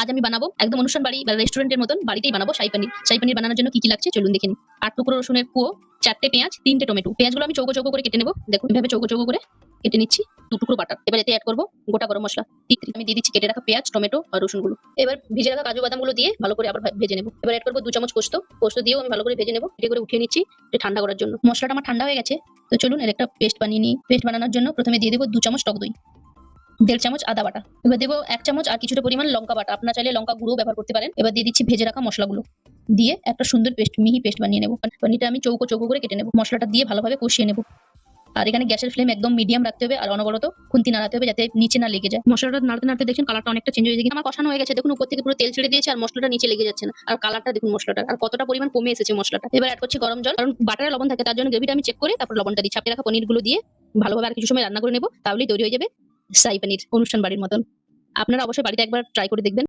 আজ আমি বানাবো একদম অনুষ্ঠান বাড়ি বা রেস্টুরেন্টের মতন বাড়িতেই বানাবো শাহী পানির। শাহী পানির বানানোর জন্য কি কি লাগছে চলুন দেখে নিই। 8 টুকরো রসুনের কুয়ো, 4টে পেঁয়াজ, 3টে টমেটো। পেঁয়াজগুলো আমি চৌকো চৌকো করে কেটে নেবো। দেখুন এভাবে চৌকো চৌকো করে কেটে নিচ্ছি। 2 টুকরো বাটার। এবার এতে অ্যাড করবো গোটা গরম মসলা, তিতরি। আমি দিয়ে দিচ্ছি কেটে রাখা পেঁয়াজ, টমেটো আর রসুনগুলো। এবার ভেজে রাখা কাজু বাদামগুলো দিয়ে ভালো করে আবার ভেজে নেবো। এবার অ্যাড করবো 2 চামচ পোস্ত। পোস্ত দিয়েও আমি ভালো করে ভেজে নেবো। এটা করে উঠিয়ে নিচ্ছি ঠান্ডা করার জন্য। মশলাটা আমার ঠান্ডা হয়ে গেছে, তো চলুন এর একটা পেস্ট বানিয়ে নিই। পেস্ট বানানোর জন্য প্রথমে দিয়ে দেবো 2 চামচ টক দই, 1.5 চামচ আদা বাটা। এবার দেবো 1 চামচ আর কিছুটা পরিমাণ লঙ্কা বাটা। আপনারা চাইলে লঙ্কা গুঁড়ো ব্যবহার করতে পারেন। এবার দিয়ে দিচ্ছি ভেজে রাখা মশলাগুলো, দিয়ে একটা সুন্দর পেস্ট, মিহি পেস্ট বানিয়ে নেবো। পানিটা আমি চৌকো চৌকো করে কেটে নেবো। মশলাটা দিয়ে ভালোভাবে কষিয়ে নেবো। আর এখানে গ্যাসের ফ্লেম একদম মিডিয়াম রাখতে হবে, আর অনবরত খুন্তি নাড়াতে হবে যাতে নিচে না লেগে যায়। মশলাটা নাড়তে নাড়তে দেখুন কালারটা অনেকটা চেঞ্জ হয়ে গেছে। আমার কষানো হয়ে গেছে, দেখুন উপর থেকে পুরো তেল ছেড়ে দিয়েছে আর মশলাটা নিচে লেগে যাচ্ছে না। আর কালারটা দেখুন মশলাটা আর কতটা পরিমাণ কমে এসেছে মশলাটা। এবার অ্যাড করছি গরম জল, কারণ বাটারে লবণ থাকে, তার জন্য গ্রেভিটা আমি চেক করে তারপর লবণটা দিচ্ছি। চাপে রাখা পনিরগুলো দিয়ে ভালোভাবে আর কিছু সময় রান্না করে নেবো, তাহলেই তৈরি হয়ে যাবে শাহী পানির অনুষ্ঠান বাড়ির মতন। আপনারা অবশ্যই বাড়িতে একবার ট্রাই করে দেখবেন।